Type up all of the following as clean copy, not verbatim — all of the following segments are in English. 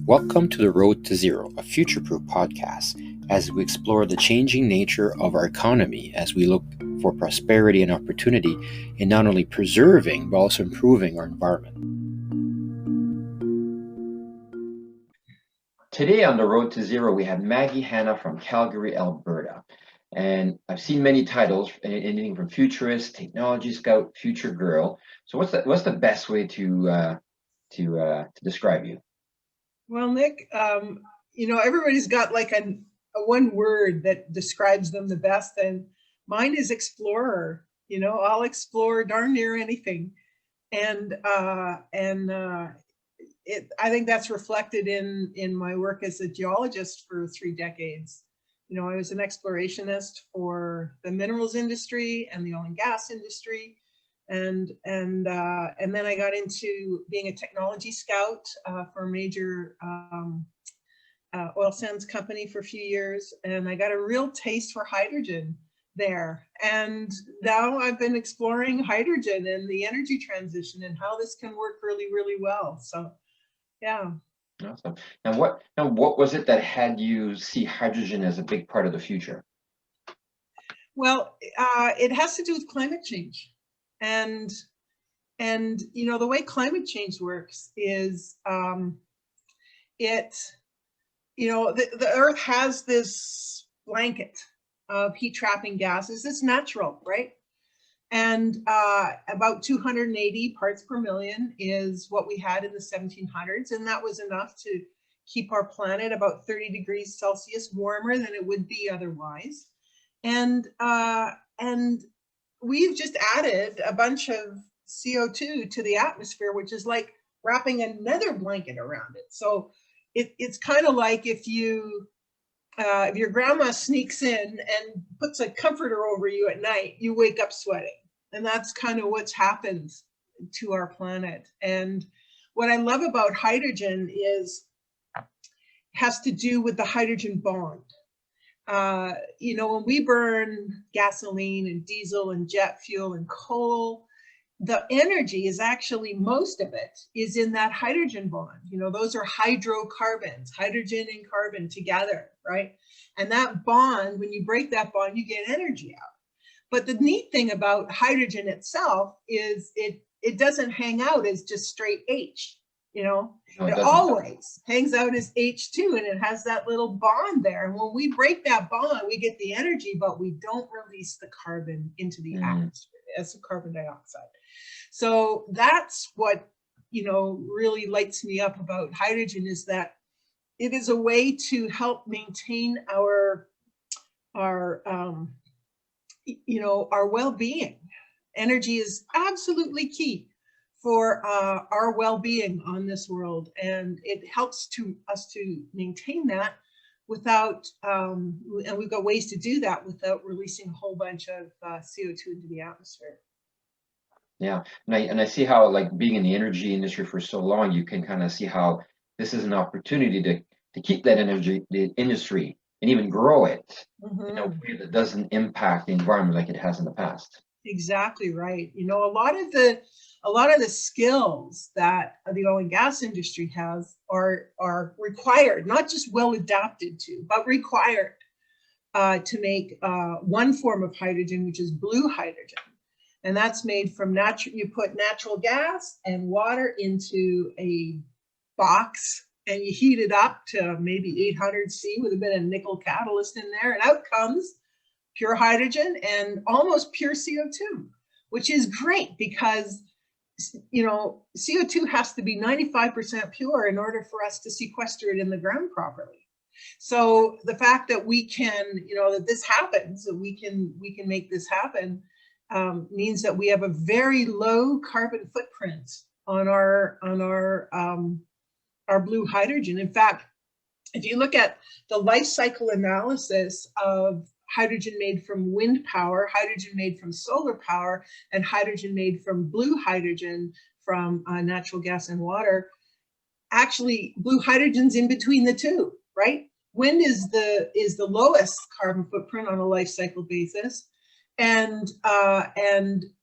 Welcome to The Road to Zero, a future-proof podcast, as we explore the changing nature of our economy as we look for prosperity and opportunity in not only preserving, but also improving our environment. Today on The Road to Zero, we have Maggie Hanna from Calgary, Alberta. And I've seen many titles, anything from futurist, technology scout, future girl. So what's the best way to describe you? Well, Nick, everybody's got like a one word that describes them the best, and mine is explorer. I'll explore darn near anything, and I think that's reflected in my work as a geologist for 3 decades. I was an explorationist for the minerals industry and the oil and gas industry. And then I got into being a technology scout for a major oil sands company for a few years, and I got a real taste for hydrogen there. And now I've been exploring hydrogen and the energy transition and how this can work really, really well. So, yeah. Awesome. Now what was it that had you see hydrogen as a big part of the future? Well, it has to do with climate change. And the way climate change works is the earth has this blanket of heat trapping gases. It's natural, right? And about 280 parts per million is what we had in the 1700s, and that was enough to keep our planet about 30 degrees Celsius warmer than it would be otherwise. And we've just added a bunch of CO2 to the atmosphere, which is like wrapping another blanket around it. So it's kind of like if your grandma sneaks in and puts a comforter over you at night, you wake up sweating. And that's kind of what's happened to our planet. And what I love about hydrogen has to do with the hydrogen bond. When we burn gasoline and diesel and jet fuel and coal, the energy is actually, most of it is in that hydrogen bond. Those are hydrocarbons, hydrogen and carbon together, right? And that bond, when you break that bond, you get energy out. But the neat thing about hydrogen itself is it doesn't hang out as just straight H. No, it always hangs out as H2, and it has that little bond there. And when we break that bond, we get the energy, but we don't release the carbon into the atmosphere as carbon dioxide. So that's what, really lights me up about hydrogen, is that it is a way to help maintain our well-being. Energy is absolutely key for our well-being on this world, and it helps us to maintain that without, and we've got ways to do that without releasing a whole bunch of CO2 into the atmosphere. Yeah, and I see how, like, being in the energy industry for so long, you can kind of see how this is an opportunity to keep that the industry, and even grow it in a way that doesn't impact the environment like it has in the past. Exactly right. A lot of the skills that the oil and gas industry has are required, not just well adapted to, but required to make one form of hydrogen, which is blue hydrogen. And that's made from you put natural gas and water into a box, and you heat it up to maybe 800 C with a bit of nickel catalyst in there, and out comes pure hydrogen and almost pure CO2, which is great because CO2 has to be 95% pure in order for us to sequester it in the ground properly. So the fact that we can, that this happens, that we can make this happen, means that we have a very low carbon footprint on our blue hydrogen. In fact, if you look at the life cycle analysis of hydrogen made from wind power, hydrogen made from solar power, and hydrogen made from blue hydrogen from natural gas and water, actually blue hydrogen's in between the two, right? Wind is the lowest carbon footprint on a life cycle basis, and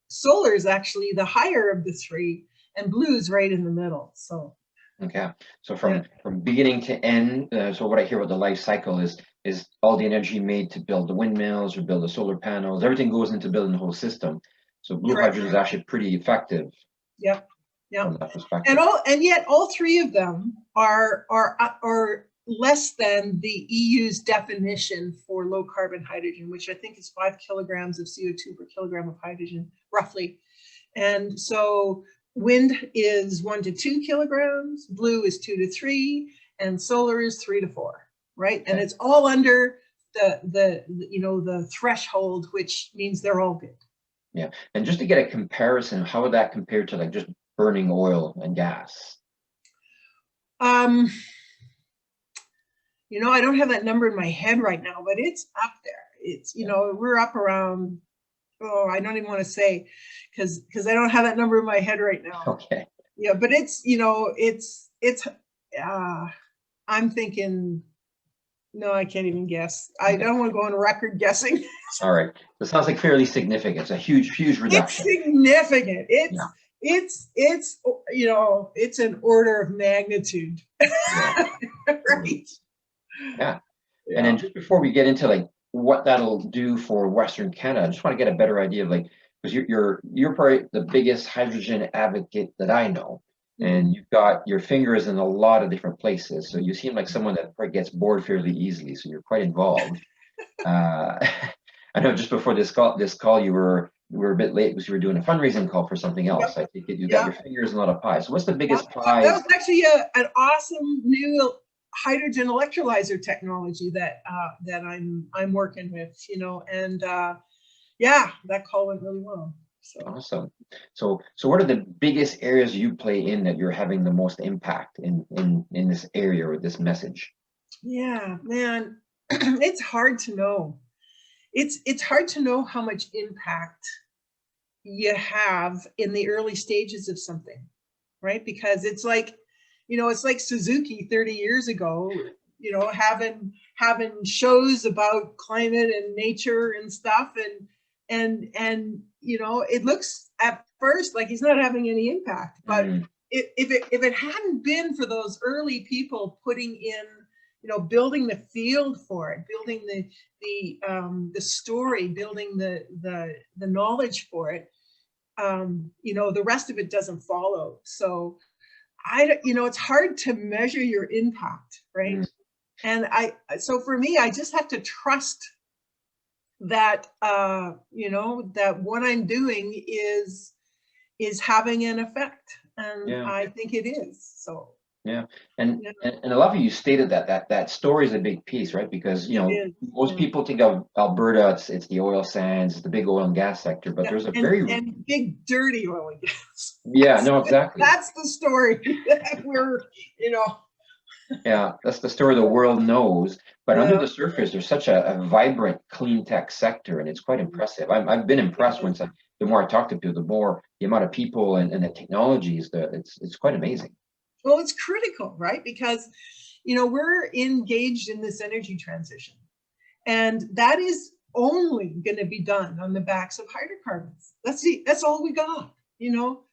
solar is actually the higher of the three, and blue is right in the middle. So Okay, so from beginning to end, so what I hear about the life cycle is all the energy made to build the windmills or build the solar panels, everything goes into building the whole system. So blue correct. hydrogen is actually pretty effective. Yeah, yeah. From that perspective. And yet all three of them are less than the EU's definition for low carbon hydrogen, which I think is 5 kilograms of CO2 per kilogram of hydrogen, roughly. And so wind is 1 to 2 kilograms, blue is 2 to 3, and solar is 3 to 4, right? Okay. And it's all under the threshold, which means they're all good. Yeah, and just to get a comparison, how would that compare to like just burning oil and gas? I don't have that number in my head right now, but it's up there. It's, we're up around, I don't even want to say, because I don't have that number in my head right now. Okay. Yeah, but it's, I'm thinking, no, I can't even guess. I don't want to go on record guessing. All right. That sounds like fairly significant. It's a huge reduction. It's significant. It's an order of magnitude. Yeah. Right. Yeah. And then just before we get into like what that'll do for Western Canada, I just want to get a better idea of like, because you're probably the biggest hydrogen advocate that I know. And you've got your fingers in a lot of different places. So you seem like someone that probably gets bored fairly easily. So you're quite involved. I know just before this call you were a bit late because you were doing a fundraising call for something else. I think you got your fingers in a lot of pies. So what's the biggest pie? That was actually an awesome new hydrogen electrolyzer technology that I'm working with, and that call went really well. So. Awesome. So what are the biggest areas you play in that you're having the most impact in this area or this message? Yeah, man, it's hard to know. It's hard to know how much impact you have in the early stages of something, right? Because it's like, it's like Suzuki 30 years ago, having shows about climate and nature and stuff, and it looks at first like he's not having any impact, but if it hadn't been for those early people putting in, building the field for it, building the story, building the knowledge for it, the rest of it doesn't follow. So it's hard to measure your impact, right? And so for me, I just have to trust that that what I'm doing is having an effect, and I think it is. So and I love how you stated that story is a big piece, right? Because most people think of Alberta, it's the oil sands, it's the big oil and gas sector, but there's a and big dirty oil and gas. Yeah, no, exactly. That's the story that we're Yeah, that's the story the world knows. But under the surface, there's such a vibrant clean tech sector, and it's quite impressive. I've been impressed the more I talk to people, the amount of people and the technologies. It's quite amazing. Well, it's critical, right? Because we're engaged in this energy transition, and that is only going to be done on the backs of hydrocarbons. That's all we got.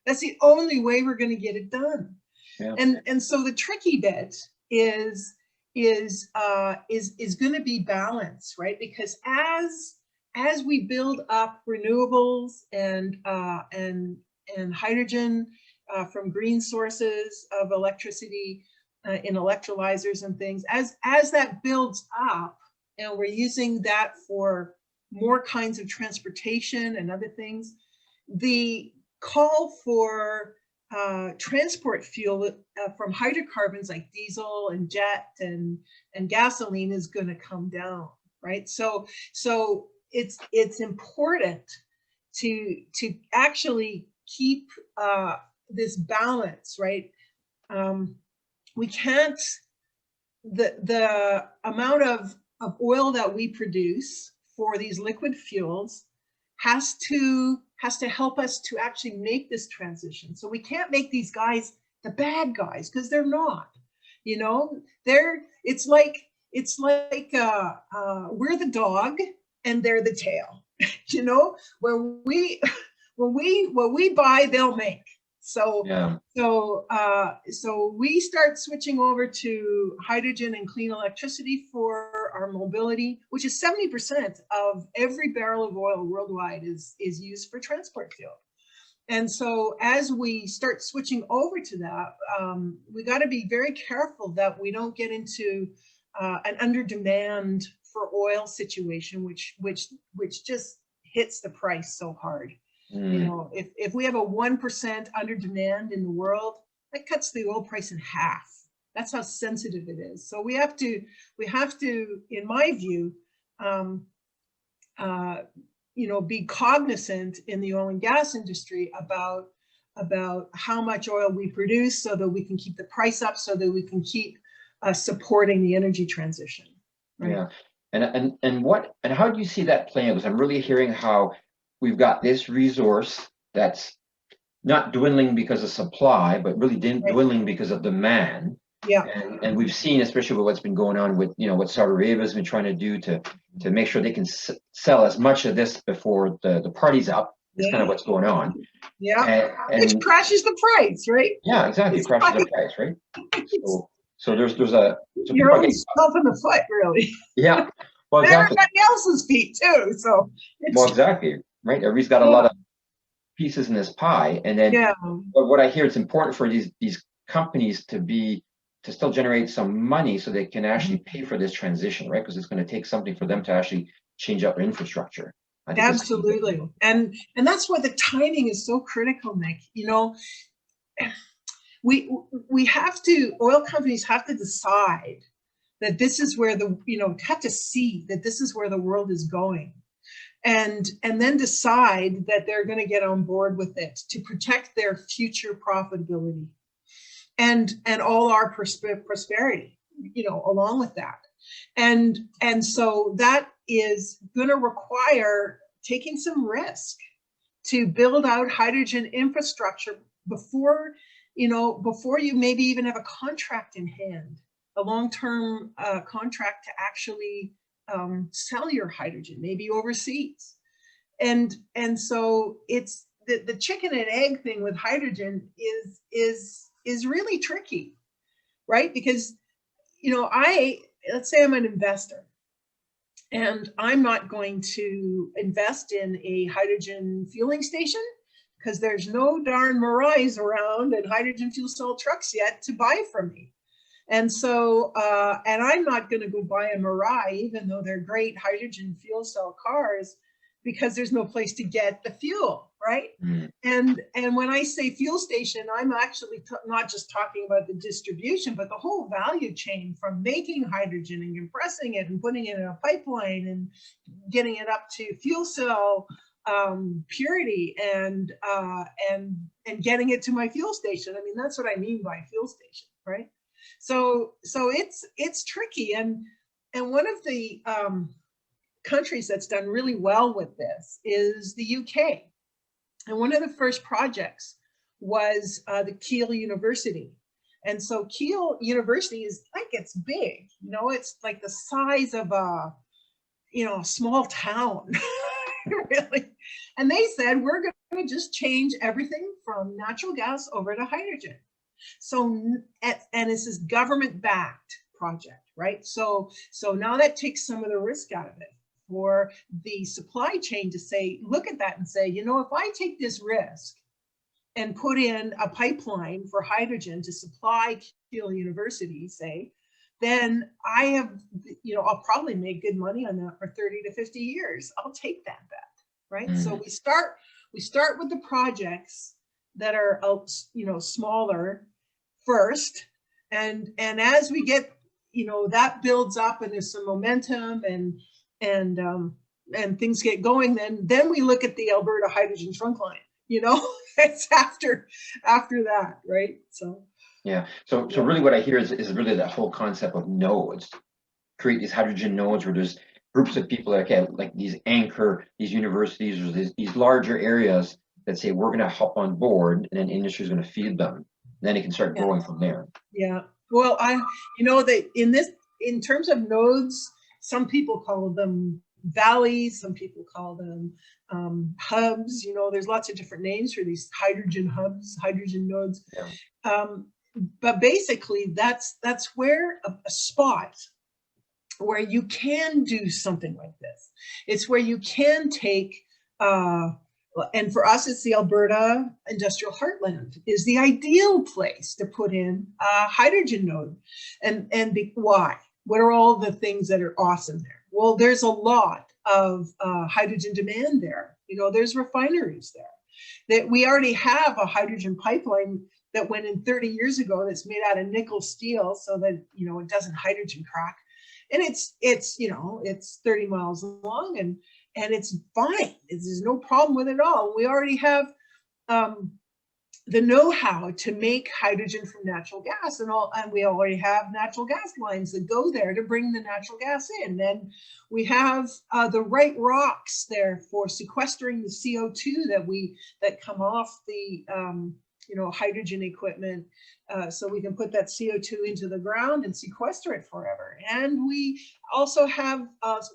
That's the only way we're going to get it done. Yeah. And so the tricky bit is going to be balance, right? Because as we build up renewables and hydrogen from green sources of electricity in electrolyzers and things, as that builds up, and we're using that for more kinds of transportation and other things, the call for transport fuel from hydrocarbons like diesel and jet and gasoline is going to come down, right? So it's important to actually keep this balance, right? We can't, the amount of oil that we produce for these liquid fuels has to help us to actually make this transition. So we can't make these guys the bad guys, because they're not. It's like we're the dog and they're the tail. When what we buy, they'll make. So Yeah. so we start switching over to hydrogen and clean electricity for our mobility, which is 70% of every barrel of oil worldwide is used for transport fuel. And so as we start switching over to that, we got to be very careful that we don't get into an under demand for oil situation, which just hits the price so hard. You know, if we have a 1% under demand in the world, that cuts the oil price in half. That's how sensitive it is. So we have to, in my view, you know, be cognizant in the oil and gas industry about how much oil we produce, so that we can keep the price up, so that we can keep supporting the energy transition. Right? Yeah, and how do you see that playing out? Because I'm really hearing how we've got this resource that's not dwindling because of supply, but really dwindling because of demand. Yeah. And we've seen, especially with what's been going on with, you know, what Saudi Arabia has been trying to do to make sure they can sell as much of this before the party's up. It's kind of what's going on. Yeah. Which crashes the price, right? Yeah, exactly. It crashes the price, right? So there's a your own self in the foot, really. Yeah. Well, exactly. Everybody else's feet too. So well, exactly. Right. Everybody's got a lot of pieces in this pie. And then but what I hear, it's important for these companies to still generate some money so they can actually pay for this transition, right? Because it's going to take something for them to actually change up their infrastructure. Absolutely. And that's why the timing is so critical, Nick. You know, we have to, oil companies have to decide that this is where have to see that this is where the world is going. And then decide that they're going to get on board with it to protect their future profitability and all our prosperity, you know, along with that. And so that is going to require taking some risk to build out hydrogen infrastructure before you maybe even have a contract in hand, a long-term contract to actually sell your hydrogen, maybe overseas. And so it's the chicken and egg thing with hydrogen is really tricky, right? Because, you know, let's say I'm an investor and I'm not going to invest in a hydrogen fueling station because there's no darn Mirais around and hydrogen fuel cell trucks yet to buy from me. And so, and I'm not going to go buy a Mirai, even though they're great hydrogen fuel cell cars, because there's no place to get the fuel, right? And when I say fuel station, I'm actually not just talking about the distribution, but the whole value chain from making hydrogen and compressing it and putting it in a pipeline and getting it up to fuel cell purity and getting it to my fuel station. I mean, that's what I mean by fuel station, right? So it's tricky, and one of the countries that's done really well with this is the UK. And one of the first projects was the Kiel University. And so Kiel University is like, it's big, you know, it's like the size of a small town, really. And they said, we're going to just change everything from natural gas over to hydrogen. So, and this is government-backed project, right? So now that takes some of the risk out of it for the supply chain to say, look at that and say, you know, if I take this risk and put in a pipeline for hydrogen to supply Kiel University, say, then I have, you know, I'll probably make good money on that for 30 to 50 years. I'll take that bet, right? So we start with the projects that are, you know, smaller first, and as we get, you know, that builds up and there's some momentum and things get going, then we look at the Alberta hydrogen trunk line, you know. It's after that, right? So yeah, so really what I hear is really that whole concept of nodes, create these hydrogen nodes where there's groups of people that like these universities or these larger areas that say we're going to hop on board, and then industry is going to feed them. Then it can start growing from there. Yeah. Well, you know that in terms of nodes, some people call them valleys. Some people call them hubs. You know, there's lots of different names for these hydrogen hubs, hydrogen nodes. Yeah. But basically, that's where a spot where you can do something like this. It's where you can take, and for us, it's the Alberta Industrial Heartland is the ideal place to put in a hydrogen node. And why? What are all the things that are awesome there? Well, there's a lot of hydrogen demand there. You know, there's refineries there. That we already have a hydrogen pipeline that went in 30 years ago that's made out of nickel steel so that, you know, it doesn't hydrogen crack. And it's you know, it's 30 miles long and it's fine. There's no problem with it at all. We already have the know-how to make hydrogen from natural gas and we already have natural gas lines that go there to bring the natural gas in. And we have the right rocks there for sequestering the CO2 that come off the you know, hydrogen equipment, so we can put that CO2 into the ground and sequester it forever. And we also have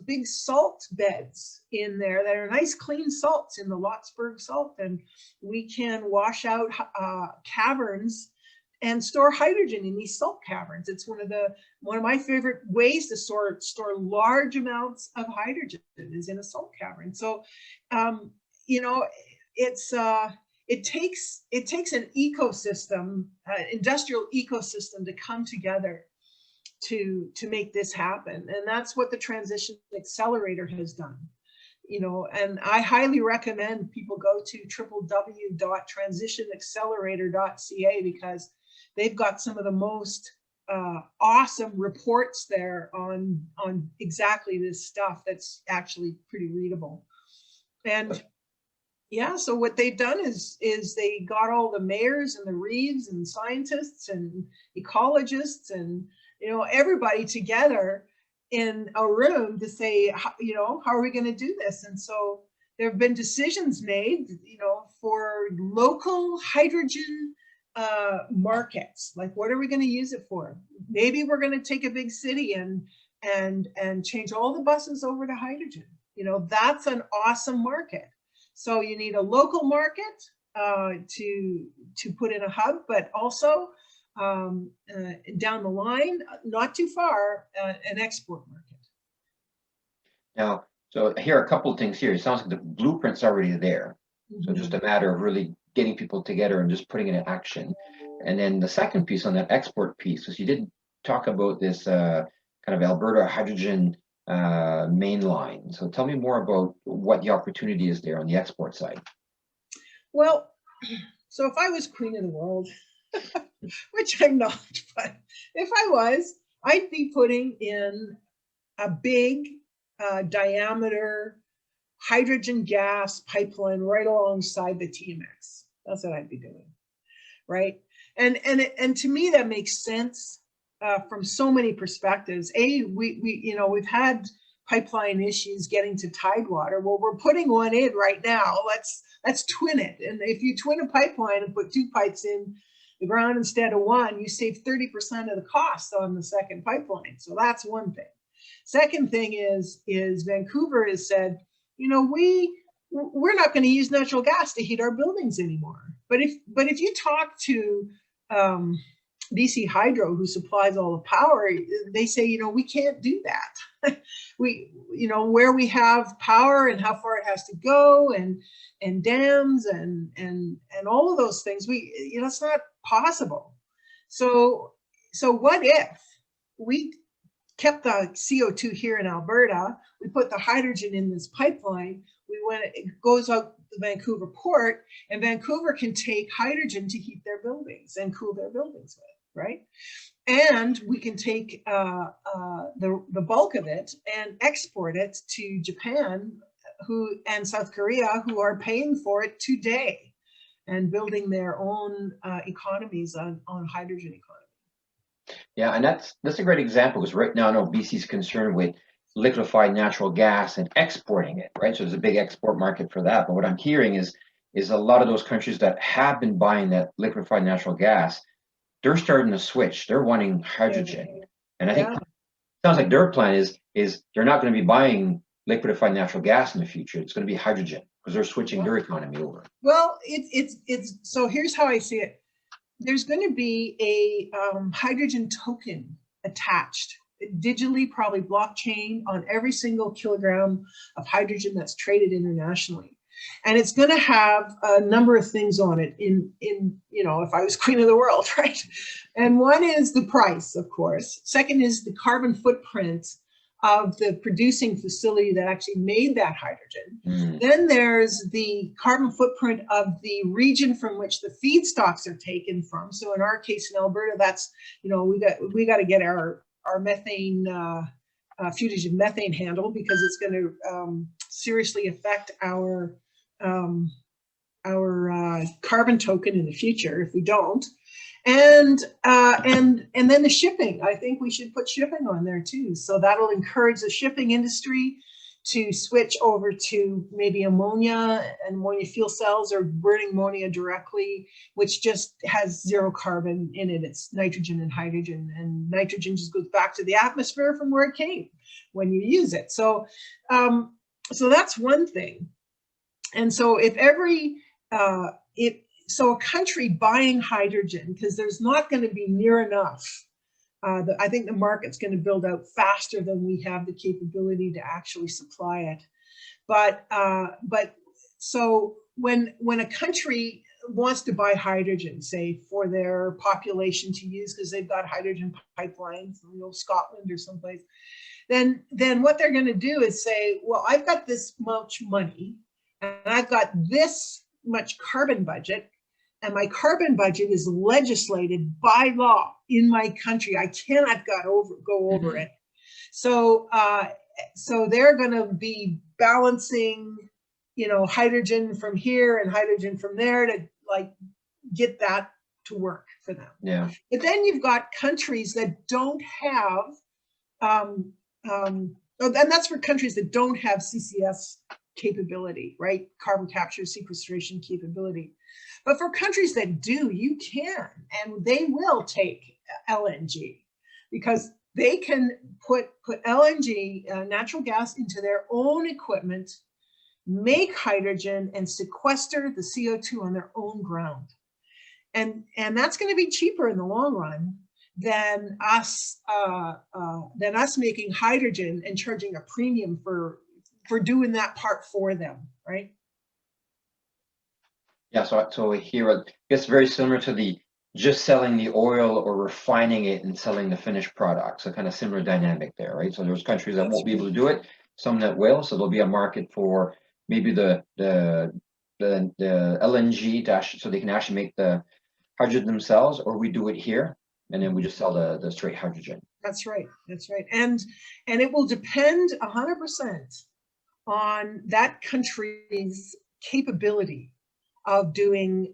big salt beds in there that are nice clean salts in the Lotsburg salt, and we can wash out caverns and store hydrogen in these salt caverns. It's one of my favorite ways to store large amounts of hydrogen is in a salt cavern. So you know, it takes an ecosystem, industrial ecosystem, to come together to make this happen, and that's what the Transition Accelerator has done. You know, and I highly recommend people go to www.transitionaccelerator.ca because they've got some of the most awesome reports there on exactly this stuff that's actually pretty readable. And yeah, so what they've done is they got all the mayors and the reeves and scientists and ecologists and, you know, everybody together in a room to say, you know, how are we going to do this? And so there have been decisions made, you know, for local hydrogen markets. Like, what are we going to use it for? Maybe we're going to take a big city and change all the buses over to hydrogen. You know, that's an awesome market. So you need a local market to put in a hub, but also down the line, not too far, an export market. Now, so here are a couple of things here. It sounds like the blueprint's already there. Mm-hmm. So just a matter of really getting people together and just putting it in action. And then the second piece on that export piece, is you did talk about this kind of Alberta hydrogen main line. So tell me more about what the opportunity is there on the export side. Well, so if I was queen of the world, which I'm not, but if I was, I'd be putting in a big diameter hydrogen gas pipeline right alongside the TMX. That's what I'd be doing, right? And to me that makes sense. From so many perspectives. We've had pipeline issues getting to Tidewater. Well, we're putting one in right now. Let's twin it. And if you twin a pipeline and put 2 pipes in the ground instead of one, you save 30% of the cost on the second pipeline. So that's one thing. Second thing is Vancouver has said, you know, we're not going to use natural gas to heat our buildings anymore. But if you talk to BC Hydro, who supplies all the power, they say, you know, we can't do that. You know, where we have power and how far it has to go and dams and all of those things, you know, it's not possible. So what if we kept the CO2 here in Alberta, we put the hydrogen in this pipeline, it goes out the Vancouver port, and Vancouver can take hydrogen to heat their buildings and cool their buildings with. Right, and we can take the bulk of it and export it to Japan, and South Korea, who are paying for it today, and building their own economies on hydrogen economy. Yeah, and that's a great example, because right now I know BC's concerned with liquefied natural gas and exporting it, right? So there's a big export market for that. But what I'm hearing is a lot of those countries that have been buying that liquefied natural gas, they're starting to switch. They're wanting hydrogen. And I think it sounds like their plan is they're not going to be buying liquefied natural gas in the future, it's going to be hydrogen because they're switching their economy over. Well, it's so here's how I see it. There's going to be a hydrogen token attached, digitally, probably blockchain, on every single kilogram of hydrogen that's traded internationally. And it's going to have a number of things on it in, you know, if I was queen of the world, right? And one is the price, of course. Second is the carbon footprint of the producing facility that actually made that hydrogen. Then there's the carbon footprint of the region from which the feedstocks are taken from. So in our case in Alberta, that's, you know, we got to get our methane, fugitive methane handle, because it's going to seriously affect our carbon token in the future if we don't. And then the shipping. I think we should put shipping on there too. So that'll encourage the shipping industry to switch over to maybe ammonia and ammonia fuel cells, or burning ammonia directly, which just has zero carbon in it. It's nitrogen and hydrogen, and nitrogen just goes back to the atmosphere from where it came when you use it. So so that's one thing. And so if so a country buying hydrogen, because there's not going to be near enough, I think the market's going to build out faster than we have the capability to actually supply it. But so when a country wants to buy hydrogen, say for their population to use, because they've got hydrogen pipelines, you know, Scotland or someplace, then what they're going to do is say, well, I've got this much money, and I've got this much carbon budget, and my carbon budget is legislated by law in my country. I cannot go over it. So so they're going to be balancing, you know, hydrogen from here and hydrogen from there to like get that to work for them. Yeah. But then you've got countries that don't have and that's for countries that don't have CCS capability, right? Carbon capture, sequestration capability. But for countries that do, you can, and they will take LNG, because they can put LNG, natural gas, into their own equipment, make hydrogen, and sequester the CO2 on their own ground. And that's going to be cheaper in the long run than us making hydrogen and charging a premium for doing that part for them, right? Yeah, so here it's very similar to the just selling the oil or refining it and selling the finished product. So kind of similar dynamic there, right? So there's countries that won't be able to do it, some that will. So there'll be a market for maybe the LNG so they can actually make the hydrogen themselves, or we do it here and then we just sell the straight hydrogen. That's right. That's right. And it will depend 100% on that country's capability of doing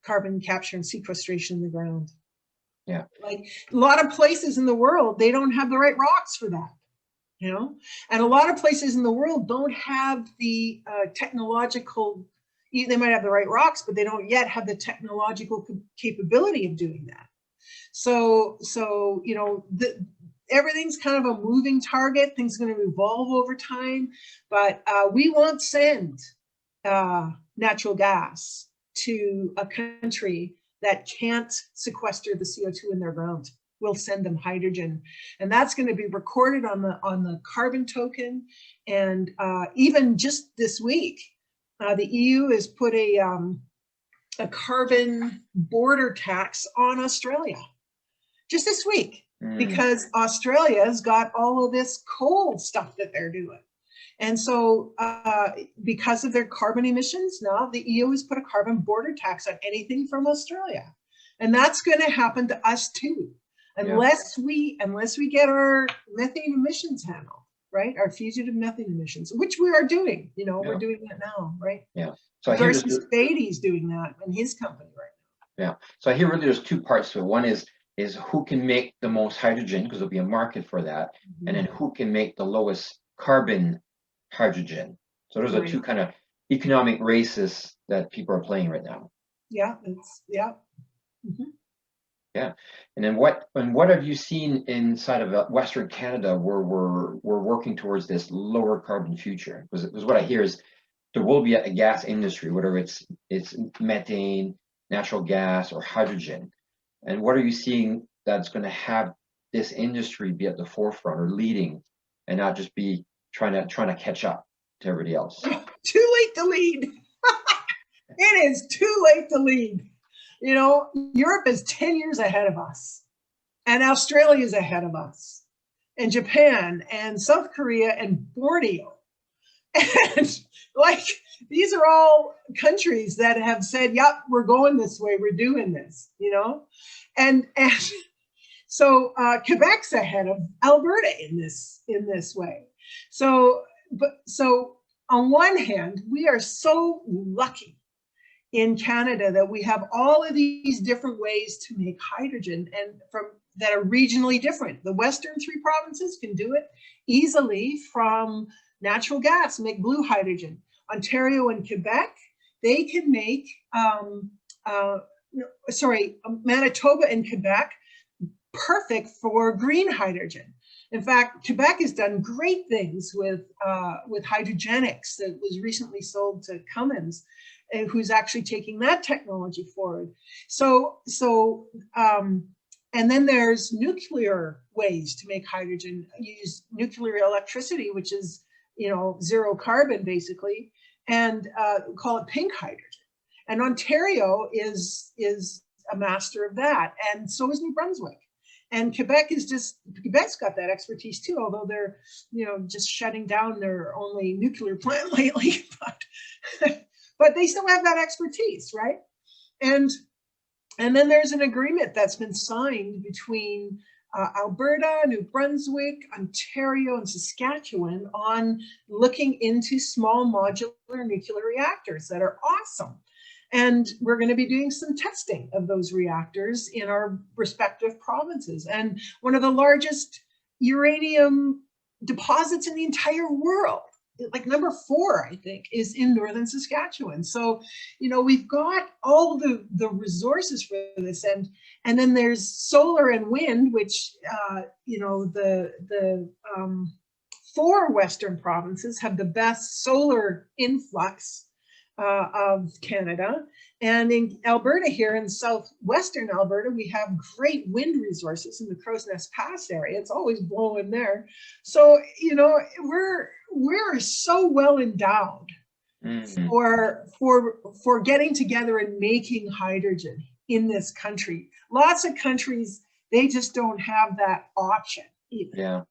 carbon capture and sequestration in the ground. Yeah. Like a lot of places in the world, they don't have the right rocks for that, you know? And a lot of places in the world don't have the technological, they might have the right rocks, but they don't yet have the technological capability of doing that. So you know, everything's kind of a moving target. Things are going to evolve over time, but we won't send natural gas to a country that can't sequester the CO2 in their ground. We'll send them hydrogen, and that's going to be recorded on the carbon token. And even just this week, the EU has put a carbon border tax on Australia. Just this week. Because Australia's got all of this coal stuff that they're doing. And so because of their carbon emissions, now the EU has put a carbon border tax on anything from Australia. And that's going to happen to us too, unless we get our methane emissions handled, right? Our fugitive methane emissions, which we are doing, you know, we're doing that now, right? Yeah. So Darcy Spady's doing that in his company right now. Yeah. So I hear really there's two parts to it. One is who can make the most hydrogen, because there'll be a market for that, and then who can make the lowest carbon hydrogen. So those are two kind of economic races that people are playing right now. Yeah, Yeah. And then what have you seen inside of Western Canada where we're working towards this lower carbon future? Because what I hear is there will be a gas industry, whether it's methane, natural gas, or hydrogen. And what are you seeing that's going to have this industry be at the forefront or leading, and not just be trying to catch up to everybody else? Too late to lead. It is too late to lead. You know, Europe is 10 years ahead of us, and Australia is ahead of us, and Japan, and South Korea, and Borneo. And like, these are all countries that have said, yep, we're going this way, we're doing this, you know? And so Quebec's ahead of Alberta in this way. So on one hand, we are so lucky in Canada that we have all of these different ways to make hydrogen, and that are regionally different. The Western three provinces can do it easily from natural gas, make blue hydrogen. Ontario and Quebec, they can make, Manitoba and Quebec, perfect for green hydrogen. In fact, Quebec has done great things with hydrogenics that was recently sold to Cummins, and who's actually taking that technology forward. And then there's nuclear ways to make hydrogen. Use nuclear electricity, which is, you know, zero carbon basically, and call it pink hydrogen. And Ontario is a master of that, and so is New Brunswick. And Quebec's got that expertise too, although they're, you know, just shutting down their only nuclear plant lately, but they still have that expertise, right? And then there's an agreement that's been signed between Alberta, New Brunswick, Ontario, and Saskatchewan on looking into small modular nuclear reactors that are awesome. And we're going to be doing some testing of those reactors in our respective provinces. And one of the largest uranium deposits in the entire world, like number 4, I think, is in northern Saskatchewan. So, you know, we've got all the resources for this, and then there's solar and wind, which you know, the 4 western provinces have the best solar influx of Canada, and in Alberta, here in southwestern Alberta, we have great wind resources in the Crow's Nest Pass area. It's always blowing there. So, you know, we're so well endowed for getting together and making hydrogen in this country. Lots of countries, they just don't have that option either. Yeah.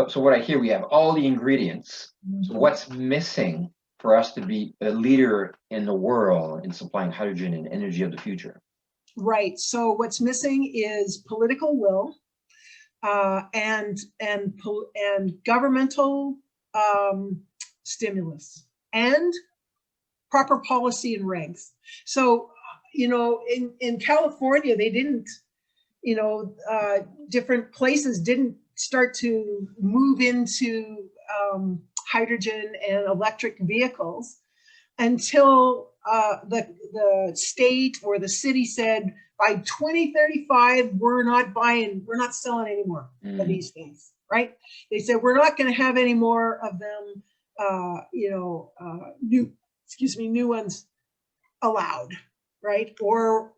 So what I hear, we have all the ingredients. Mm-hmm. So what's missing for us to be a leader in the world in supplying hydrogen and energy of the future? Right. So what's missing is political will and governmental stimulus and proper policy and regs. So, you know, in California, they didn't, you know, different places didn't start to move into hydrogen and electric vehicles until the state or the city said, by 2035, we're not selling any more of these things, right? They said, we're not going to have any more of them, you know, new ones allowed, right? Or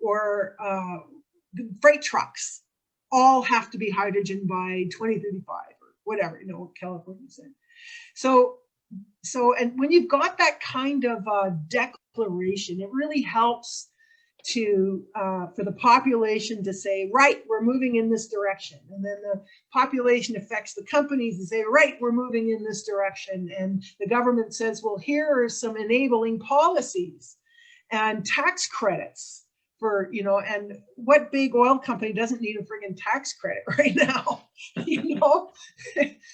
freight trucks all have to be hydrogen by 2035 or whatever, you know, what California said. So, and when you've got that kind of declaration, it really helps for the population to say, right, we're moving in this direction. And then the population affects the companies to say, right, we're moving in this direction. And the government says, well, here are some enabling policies and tax credits for, you know, and what big oil company doesn't need a friggin' tax credit right now, you know?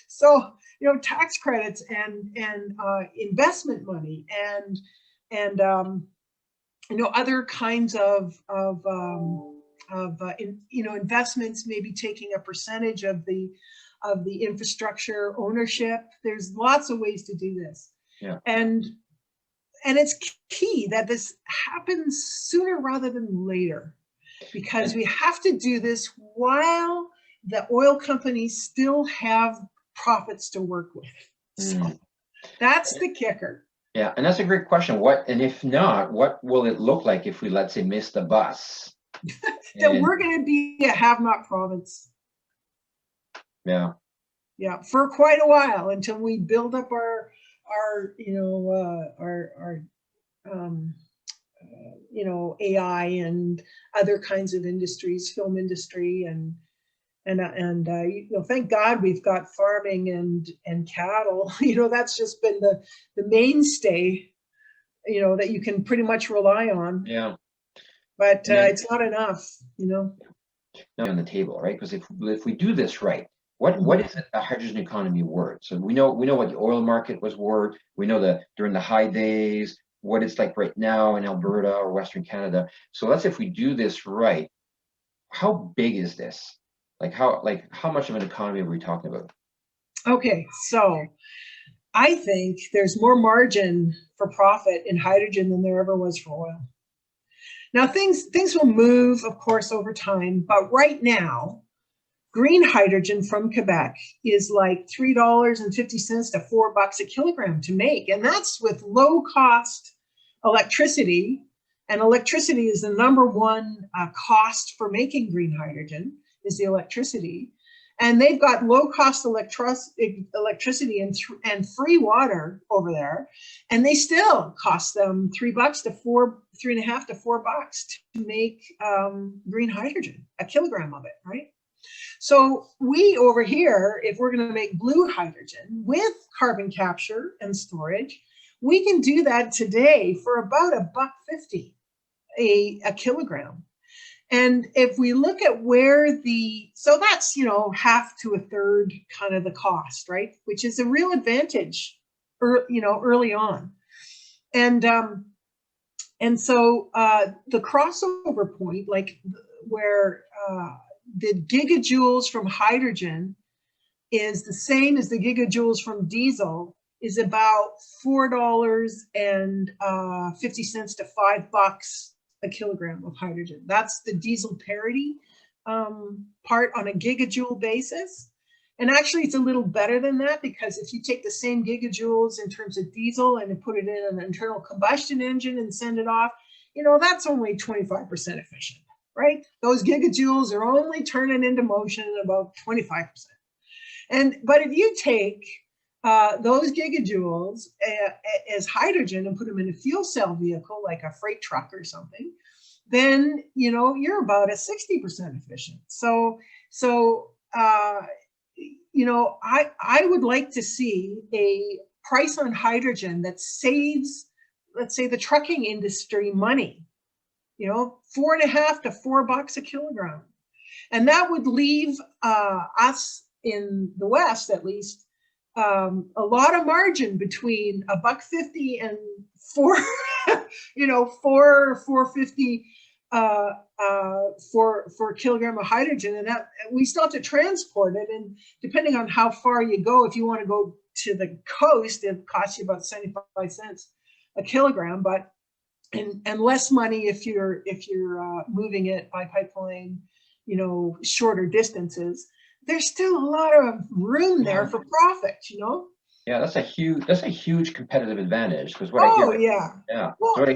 So, you know, tax credits and investment money and you know, other kinds of you know, investments, maybe taking a percentage of the infrastructure ownership. There's lots of ways to do this. Yeah. And it's key that this happens sooner rather than later. because we have to do this while the oil companies still have profits to work with. So that's the kicker. Yeah, and that's a great question. What, and if not, what will it look like if we, let's say, miss the bus? Then And we're going to be a have-not province. yeah, Yeah, for quite a while until we build up our AI and other kinds of industries, film industry, and thank God we've got farming and cattle. That's just been the mainstay, that you can pretty much rely on. yeah. But And then it's not enough. on the table, right? Because if we do this right, what is a hydrogen economy worth? So we know what the oil market was worth. We know that during the high days, what it's like right now in Alberta or Western Canada. So let's say if we do this right, how big is this? How much of an economy are we talking about? Okay, so I think there's more margin for profit in hydrogen than there ever was for oil. Now things will move, of course, over time, but right now, green hydrogen from Quebec is like $3.50 to $4 a kilogram to make, and that's with low cost electricity. And electricity is the number one cost for making green hydrogen, is the electricity. And they've got low cost electricity and free water over there, and they still cost them $3 to $3.50 to $4 to make green hydrogen, a kilogram of it, right? So we over here, if we're going to make blue hydrogen with carbon capture and storage, we can do that today for about $1.50 a kilogram. And if we look at where so that's, half to a third kind of the cost, right? Which is a real advantage, early on. And so the crossover point, like where the gigajoules from hydrogen is the same as the gigajoules from diesel, is about $4.50 to $5 a kilogram of hydrogen. That's the diesel parity part on a gigajoule basis. And actually it's a little better than that, because if you take the same gigajoules in terms of diesel and put it in an internal combustion engine and send it off, that's only 25% efficient, right? Those gigajoules are only turning into motion about 25%. But if you take those gigajoules as hydrogen and put them in a fuel cell vehicle, like a freight truck or something, then you're about a 60% efficient. So I would like to see a price on hydrogen that saves, let's say, the trucking industry money, $4.50 to $4 a kilogram, and that would leave us in the West, at least, a lot of margin between $1.50 and $4.50 for a kilogram of hydrogen, and that we still have to transport it. And depending on how far you go, if you want to go to the coast, it costs you about 75 cents a kilogram, but and less money if you're moving it by pipeline, shorter distances. There's still a lot of room there for profit, Yeah, that's a huge competitive advantage, because yeah. Well, so I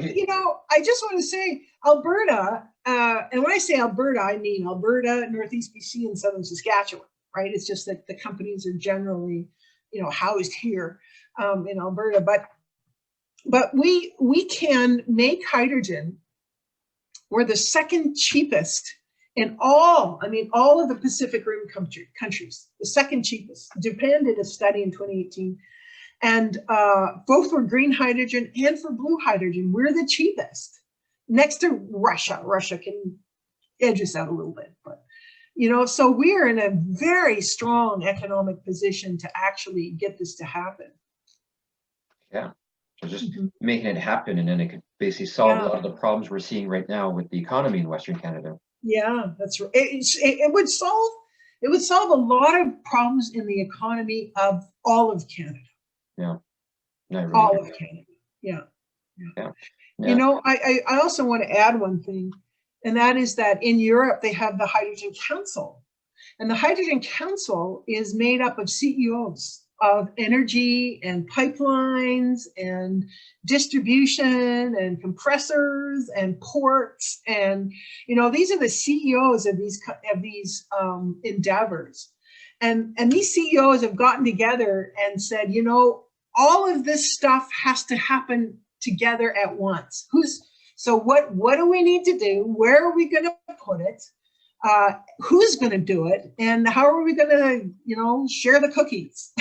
just want to say Alberta, and when I say Alberta, I mean Alberta, Northeast BC, and Southern Saskatchewan, right? It's just that the companies are generally, housed here in Alberta, but we can make hydrogen. We're the second cheapest in all of the Pacific Rim countries, the second cheapest. Japan did a study in 2018, and both for green hydrogen and for blue hydrogen, we're the cheapest, next to Russia. Russia can edge us out a little bit, but so we're in a very strong economic position to actually get this to happen. Yeah, so just making it happen, and then it could basically solve a lot of the problems we're seeing right now with the economy in Western Canada. Yeah, that's right. It would solve a lot of problems in the economy of all of Canada. Yeah, really all of Canada. Yeah. Yeah. I also want to add one thing. And that is that in Europe, they have the Hydrogen Council. And the Hydrogen Council is made up of CEOs of energy and pipelines and distribution and compressors and ports. And, you know, these are the CEOs of these endeavors. And these CEOs have gotten together and said, you know, all of this stuff has to happen together at once. So what do we need to do? Where are we going to put it? Who's going to do it? And how are we going to, you know, share the cookies?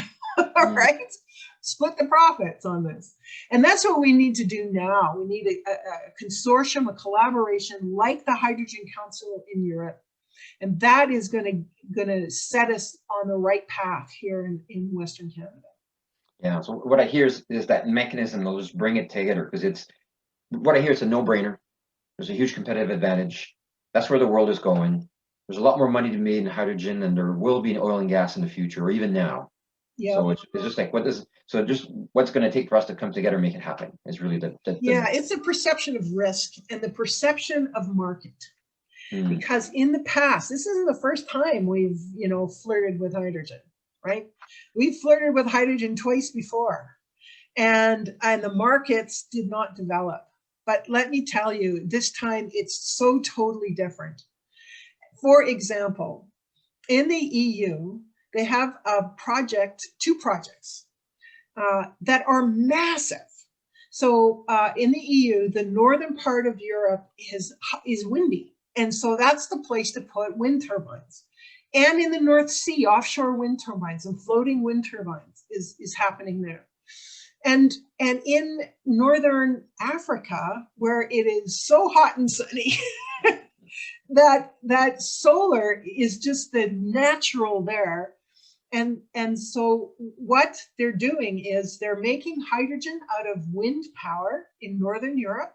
All right. Split the profits on this. And that's what we need to do now. We need a consortium, a collaboration like the Hydrogen Council in Europe. And that is going to set us on the right path here in Western Canada. Yeah. So what I hear is that mechanism, they'll just bring it together, because it's what I hear. It's a no-brainer. There's a huge competitive advantage. That's where the world is going. There's a lot more money to be made in hydrogen than there will be in oil and gas in the future, or even now. Yeah. So it's just like, what's going to take for us to come together and make it happen is really yeah, it's a perception of risk and the perception of market. Because in the past, this isn't the first time we've, you know, flirted with hydrogen, right? We've flirted with hydrogen twice before, and the markets did not develop. But let me tell you, this time it's so totally different. For example, in the EU, they have two projects that are massive. So in the EU, the northern part of Europe is windy. And so that's the place to put wind turbines. And in the North Sea, offshore wind turbines and floating wind turbines is happening there. And in Northern Africa, where it is so hot and sunny, that solar is just the natural there. And so what they're doing is they're making hydrogen out of wind power in Northern Europe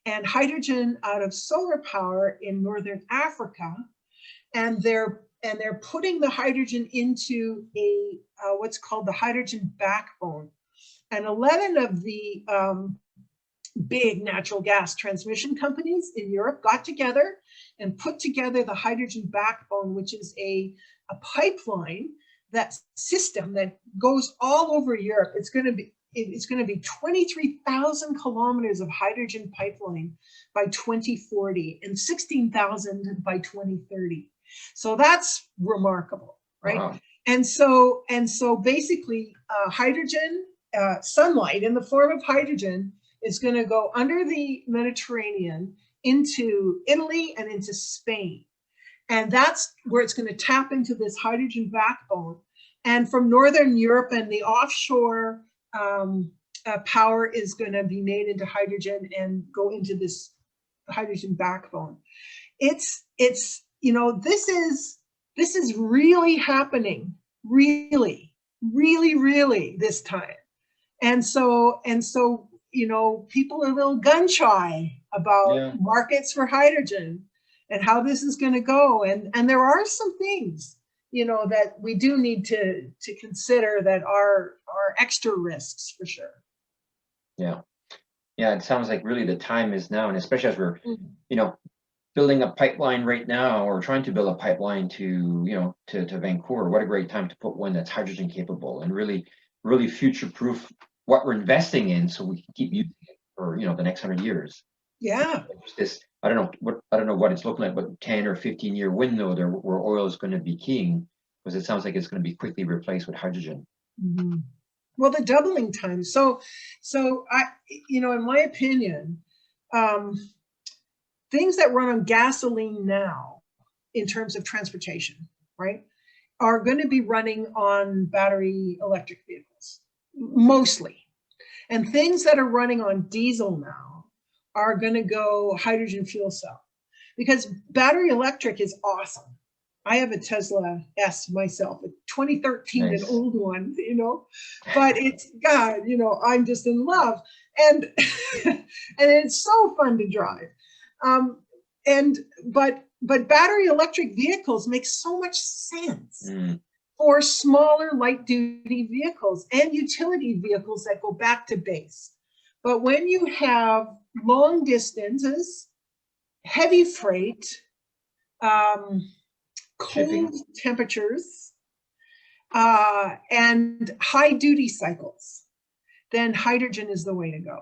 and hydrogen out of solar power in Northern Africa. And they're putting the hydrogen into a what's called the hydrogen backbone. And 11 of the big natural gas transmission companies in Europe got together and put together the hydrogen backbone, which is a pipeline, that system that goes all over Europe. It's going to be 23,000 kilometers of hydrogen pipeline by 2040 and 16,000 by 2030. So that's remarkable, right? Wow. And so basically hydrogen, sunlight in the form of hydrogen is going to go under the Mediterranean into Italy and into Spain. And that's where it's going to tap into this hydrogen backbone. And from Northern Europe and the offshore power is going to be made into hydrogen and go into this hydrogen backbone. It's you know, this is really happening, really this time. And so you know, people are a little gun shy about markets for hydrogen and how this is going to go. And there are some things, you know, that we do need to consider that are extra risks for sure. Yeah. Yeah, it sounds like really the time is now, and especially as we're, you know, building a pipeline right now, or trying to build a pipeline to, you know, to Vancouver. What a great time to put one that's hydrogen capable and really future-proof what we're investing in, so we can keep using it for, you know, the next 100 years. Yeah. This, I don't know what it's looking like, but 10 or 15-year window there where oil is going to be king, because it sounds like it's going to be quickly replaced with hydrogen. Mm-hmm. Well, the doubling time. So I, you know, in my opinion, things that run on gasoline now, in terms of transportation, right, are going to be running on battery electric vehicles, mostly. And things that are running on diesel now are going to go hydrogen fuel cell, because battery electric is awesome. I have a Tesla S myself, a 2013, nice. An old one, you know, but it's, God, you know, I'm just in love. And and it's so fun to drive. But battery electric vehicles make so much sense for smaller light duty vehicles and utility vehicles that go back to base. But when you have long distances, heavy freight, Shipping. cold temperatures, and high duty cycles, then hydrogen is the way to go,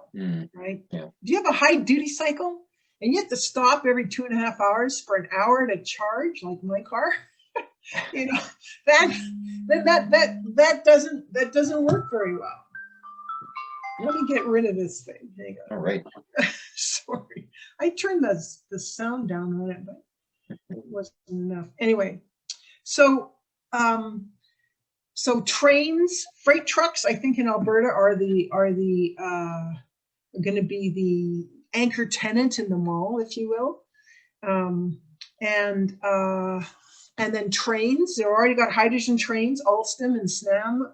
right? Yeah. Do you have a high duty cycle and you have to stop every 2.5 hours for an hour to charge, like my car? You know, that doesn't work very well. Let me get rid of this thing. Hang on. All right. Sorry, I turned the sound down on it, but it wasn't enough. Anyway, so so trains, freight trucks, I think in Alberta are going to be the anchor tenant in the mall, if you will. And then trains, they've already got hydrogen trains. Alstom and SNAM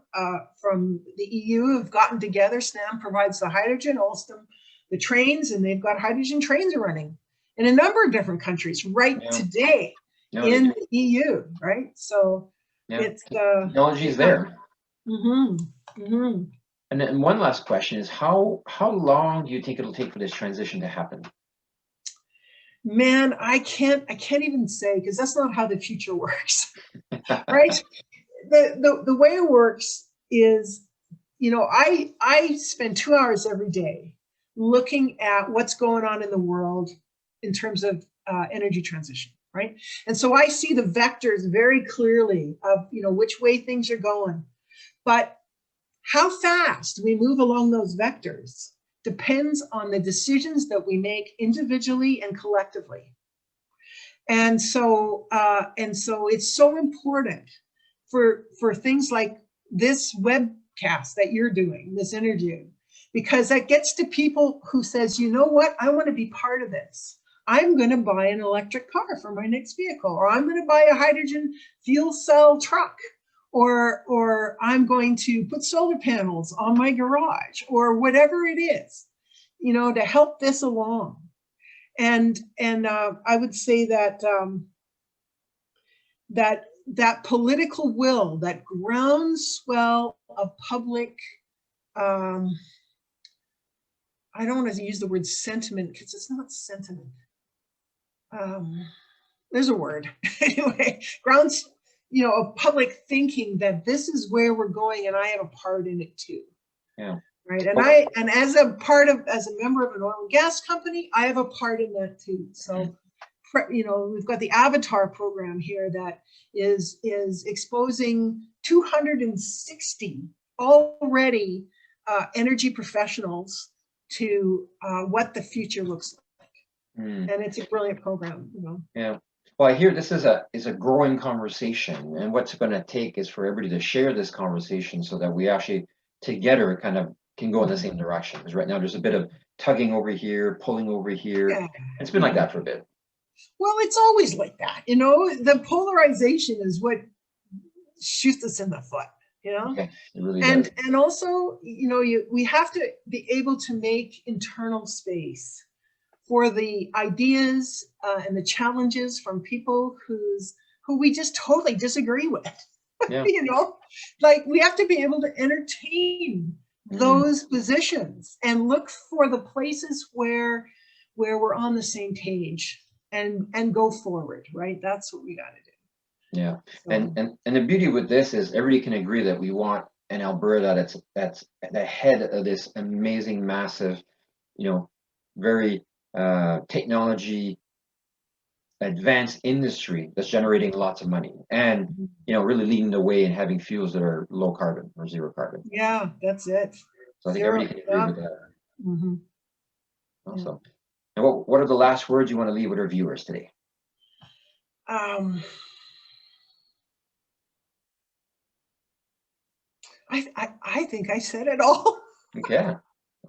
from the EU have gotten together. SNAM provides the hydrogen, Alstom the trains, and they've got hydrogen trains running in a number of different countries today in the EU, right? So it's technology is there. Mm-hmm. Mm-hmm. And then one last question is how long do you think it'll take for this transition to happen? Man, I can't even say, because that's not how the future works. Right? The way it works is, you know, I spend 2 hours every day looking at what's going on in the world in terms of energy transition, right? And so I see the vectors very clearly of, you know, which way things are going. But how fast we move along those vectors depends on the decisions that we make individually and collectively. And so it's so important for things like this webcast that you're doing, this interview, because that gets to people who says, you know what, I want to be part of this. I'm going to buy an electric car for my next vehicle, or I'm going to buy a hydrogen fuel cell truck, or I'm going to put solar panels on my garage, or whatever it is, you know, to help this along. And I would say that that political will, that groundswell of public, I don't want to use the word sentiment because it's not sentiment. There's a word anyway. Grounds, you know, of public thinking that this is where we're going, and I have a part in it too. Yeah. Right. And as a member of an oil and gas company, I have a part in that too. So, you know, we've got the Avatar program here that is exposing 260 already energy professionals to what the future looks like. And it's a brilliant program, you know. Yeah. Well, I hear this is a growing conversation, and what's going to take is for everybody to share this conversation so that we actually together kind of can go in the same direction. Because right now there's a bit of tugging over here, pulling over here. Yeah. It's been like that for a bit. Well, it's always like that, you know. The polarization is what shoots us in the foot, you know. Okay. It really does. And also, you know, we have to be able to make internal space for the ideas and the challenges from people who we just totally disagree with. Yeah. You know, like we have to be able to entertain those positions and look for the places where we're on the same page and go forward, right? That's what we got to do. Yeah. So. And the beauty with this is everybody can agree that we want an Alberta that's at the head of this amazing, massive, you know, very technology advanced industry that's generating lots of money and, you know, really leading the way in having fuels that are low carbon or zero carbon. Yeah, that's it. So I think everybody can agree with that. Awesome. And what are the last words you want to leave with our viewers today? I think I said it all. Okay.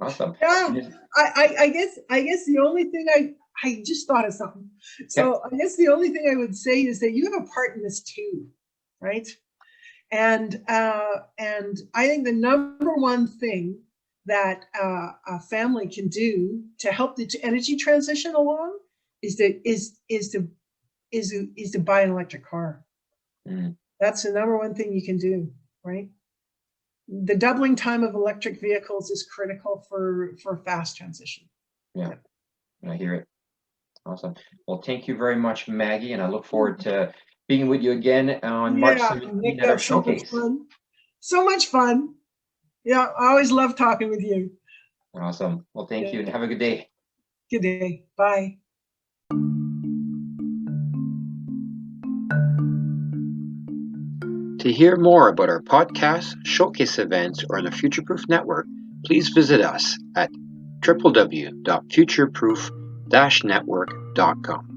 Awesome. Yeah, I guess the only thing I just thought of something. So I guess the only thing I would say is that you have a part in this too, right? And I think the number one thing that a family can do to help the energy transition along is to buy an electric car. That's the number one thing you can do, right? The doubling time of electric vehicles is critical for fast transition. Yeah, I hear it. Awesome. Well, thank you very much, Maggie, and I look forward to being with you again on March Yeah, 17 Nick, at our that's so much showcase. fun. So much fun. Yeah, I always love talking with you. Awesome. Well, thank you and Yeah. have a good day. Good day. Bye. To hear more about our podcasts, showcase events, or the Futureproof Network, please visit us at www.futureproof-network.com.